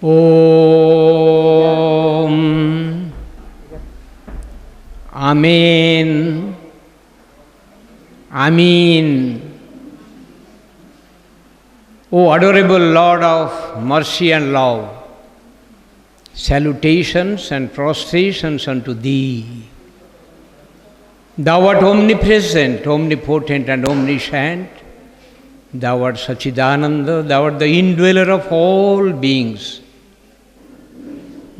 Om. Amen. Amen. O adorable Lord of mercy and love, salutations and prostrations unto Thee. Thou art omnipresent, omnipotent and omniscient. Thou art Sachidananda, Thou art the indweller of all beings.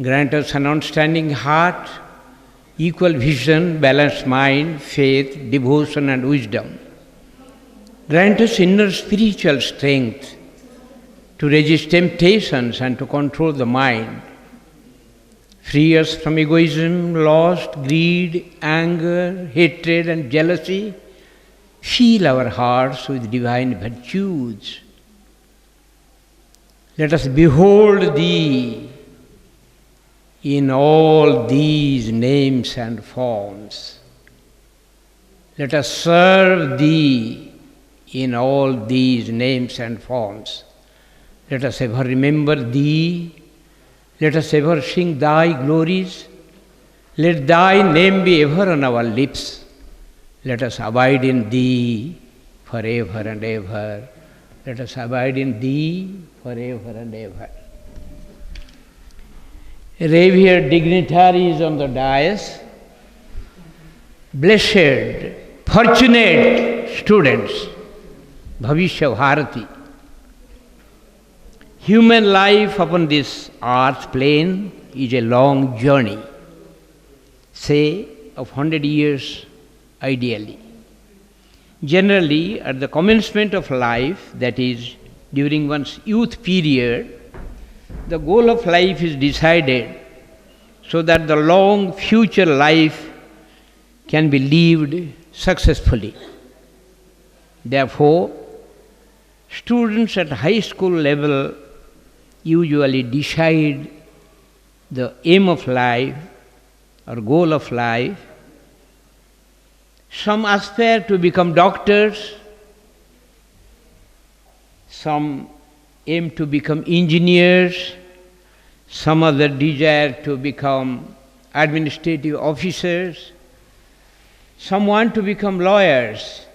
Grant us an understanding heart, equal vision, balanced mind, faith, devotion and wisdom. Grant us inner spiritual strength to resist temptations and to control the mind. Free us from egoism, lust, greed, anger, hatred and jealousy. Fill our hearts with divine virtues. Let us behold Thee in all these names and forms. Let us serve Thee in all these names and forms. Let us ever remember Thee. Let us ever sing Thy glories. Let Thy name be ever on our lips. Let us abide in Thee forever and ever. Let us abide in Thee forever and ever. Revered dignitaries on the dais, blessed, fortunate students, Bhavishya Bharati. Human life upon this earth plane is a long journey, say of 100 years ideally. Generally, at the commencement of life, that is, during one's youth period, the goal of life is decided so that the long future life can be lived successfully. Therefore, students at high school level usually decide the aim of life or goal of life. Some aspire to become doctors, some aim to become engineers, some other desire to become administrative officers, some want to become lawyers,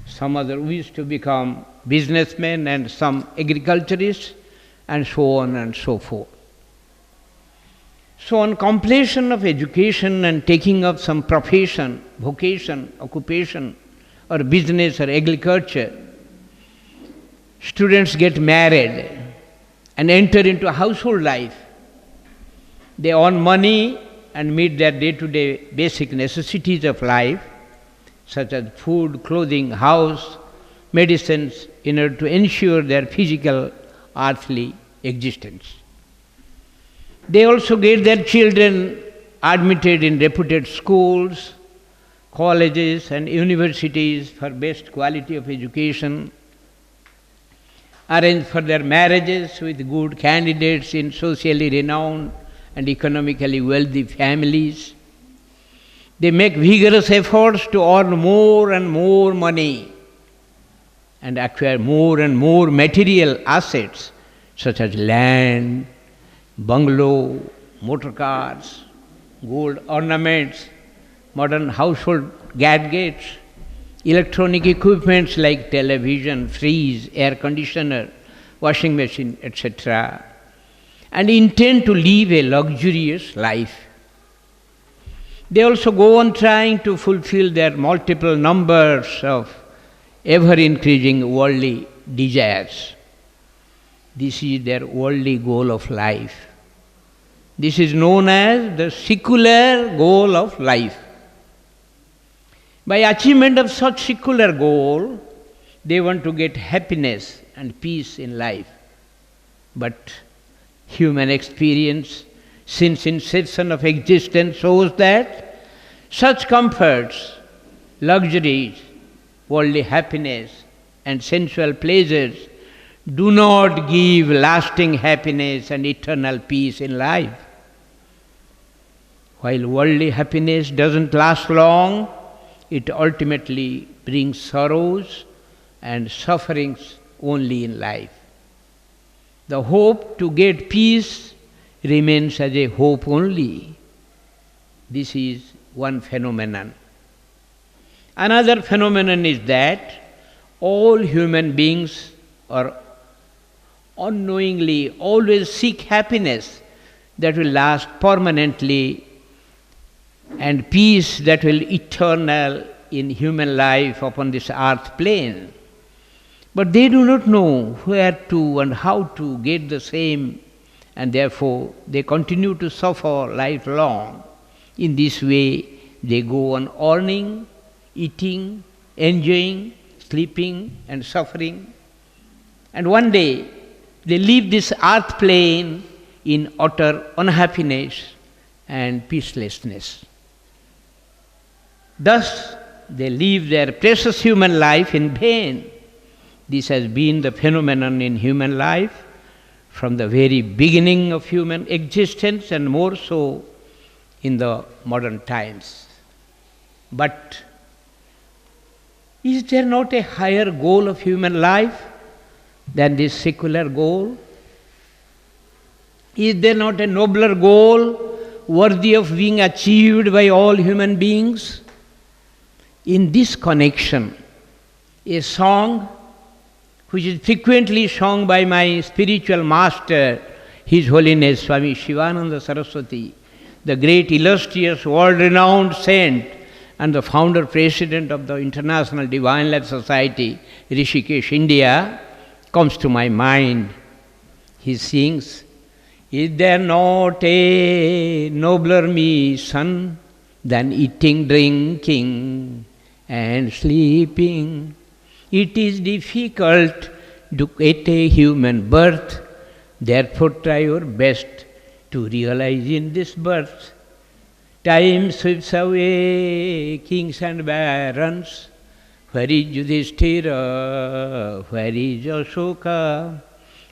some other wish to become businessmen and some agriculturists, and so on and so forth. So on completion of education and taking up some profession, vocation, occupation, or business or agriculture, students get married and enter into household life. They earn money and meet their day-to-day basic necessities of life, such as food, clothing, house, medicines, in order to ensure their physical, earthly existence. They also get their children admitted in reputed schools, colleges and universities for best quality of education, arrange for their marriages with good candidates in socially renowned and economically wealthy families. They make vigorous efforts to earn more and more money and acquire more and more material assets such as land, bungalow, motor cars, gold ornaments, modern household gadgets, electronic equipments like television, fridge, air conditioner, washing machine, etc., and intend to live a luxurious life. They also go on trying to fulfill their multiple numbers of ever-increasing worldly desires. This is their worldly goal of life. This is known as the secular goal of life. By achievement of such secular goal, they want to get happiness and peace in life. But human experience since inception of existence shows that such comforts, luxuries, worldly happiness and sensual pleasures do not give lasting happiness and eternal peace in life. While worldly happiness doesn't last long, it ultimately brings sorrows and sufferings only in life. The hope to get peace remains as a hope only. This is one phenomenon. Another phenomenon is that all human beings are unknowingly always seek happiness that will last permanently and peace that will eternal in human life upon this earth plane. But they do not know where to and how to get the same, and therefore they continue to suffer lifelong. In this way they go on earning, eating, enjoying, sleeping and suffering. And one day they leave this earth plane in utter unhappiness and peacelessness. Thus they live their precious human life in vain. This has been the phenomenon in human life from the very beginning of human existence, and more so in the modern times. But is there not a higher goal of human life than this secular goal? Is there not a nobler goal worthy of being achieved by all human beings? In this connection, a song which is frequently sung by my spiritual master, His Holiness Swami Sivachidananda Saraswati, the great illustrious world-renowned saint and the founder president of the International Divine Life Society, Rishis, India, comes to my mind. He sings, "Is there not a nobler mission than eating, drinking and sleeping? It is difficult to get a human birth, therefore try your best to realize in this birth. Time sweeps away kings and barons. Where is Yudhishthira? Where is Ashoka?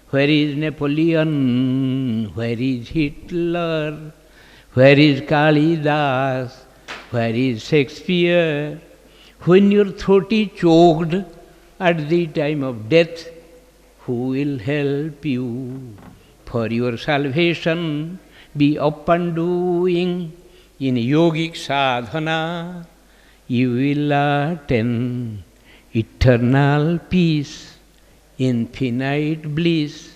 Where is Napoleon? Where is Hitler? Where is Kalidas? Where is Shakespeare? When your throat is choked at the time of death, who will help you? For your salvation, be up and doing in yogic sadhana. You will attain eternal peace, infinite bliss.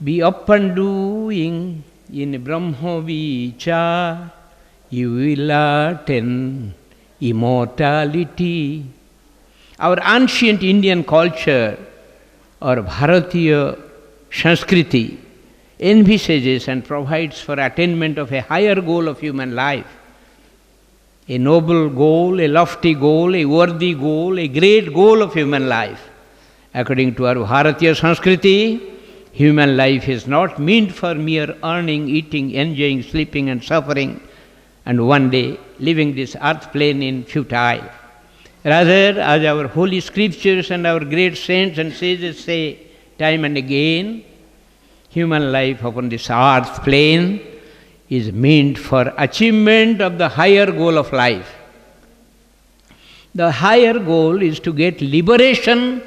Be up and doing in Brahma Vichar. You will attain immortality." Our ancient Indian culture, or Bharatiya Sanskriti, envisages and provides for attainment of a higher goal of human life, a noble goal, a lofty goal, a worthy goal, a great goal of human life. According to our Bharatiya Sanskriti, human life is not meant for mere earning, eating, enjoying, sleeping and suffering, and one day leaving this earth plane in futile. Rather, as our holy scriptures and our great saints and sages say time and again, human life upon this earth plane is meant for achievement of the higher goal of life. The higher goal is to get liberation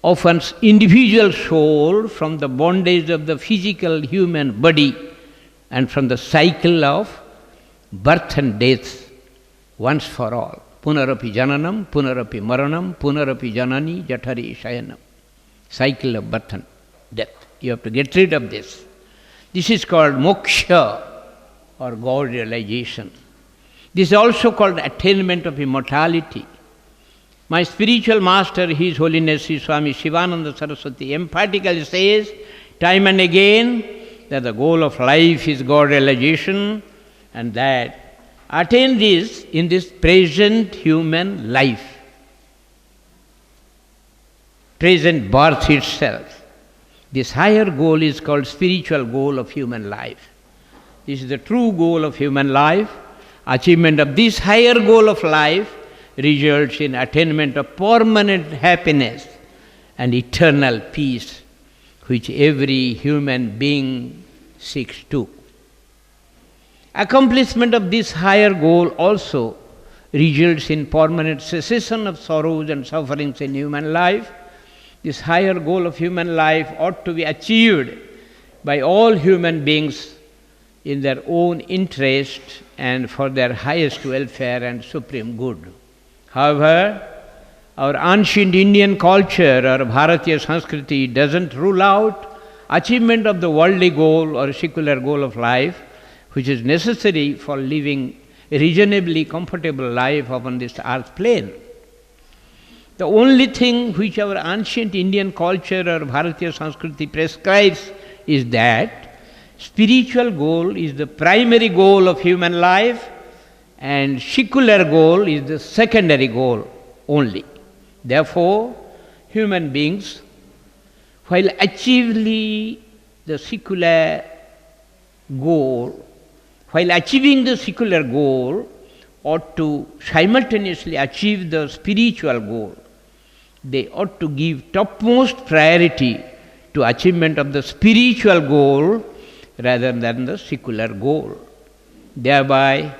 of one's individual soul from the bondage of the physical human body and from the cycle of birth and death once for all. Punarapi jananam, punarapi maranam, punarapi janani jatari shayanam. Cycle of birth and death. You have to get rid of this. This is called moksha, or God realization. This is also called attainment of immortality. My spiritual master, His Holiness Sri Swami Sivachidananda Saraswati, emphatically says time and again that the goal of life is God realization, and that attain this in this present human life, present birth itself. This higher goal is called spiritual goal of human life. This is the true goal of human life. Achievement of this higher goal of life results in attainment of permanent happiness and eternal peace, which every human being seeks to. Accomplishment of this higher goal also results in permanent cessation of sorrows and sufferings in human life. this higher goal of human life ought to be achieved by all human beings in their own interest and for their highest welfare and supreme good. However, our ancient Indian culture or Bharatiya Sanskriti doesn't rule out achievement of the worldly goal or secular goal of life, which is necessary for living a reasonably comfortable life upon this earth plane. The only thing which our ancient Indian culture or Bharatiya Sanskriti prescribes is that spiritual goal is the primary goal of human life and secular goal is the secondary goal only. Therefore, human beings, while achieving the secular goal, ought to simultaneously achieve the spiritual goal. They ought to give topmost priority to achievement of the spiritual goal rather than the secular goal. Thereby,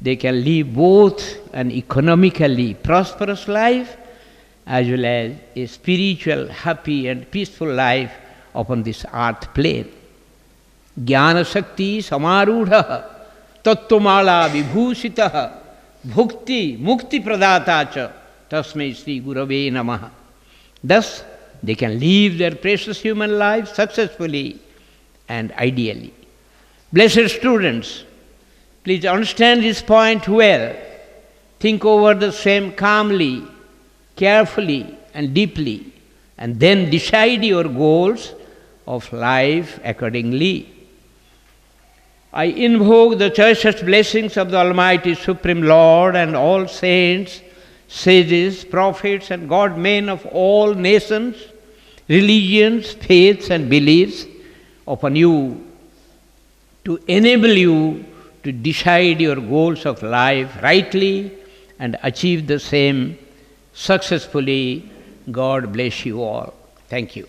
they can live both an economically prosperous life as well as a spiritual, happy and peaceful life upon this earth plane. Jnana Shakti Samarudha Tattvamala Vibhushitaha Bhukti Mukti Pradata Tasmai Shri Gurave Namaha. Thus, they can live their precious human life successfully and ideally. Blessed students, please understand this point well. Think over the same calmly, carefully and deeply, and then decide your goals of life accordingly. I invoke the choicest blessings of the Almighty Supreme Lord and all saints, sages, prophets and God-men of all nations, religions, faiths and beliefs upon you to enable you to decide your goals of life rightly and achieve the same successfully. God bless you all. Thank you.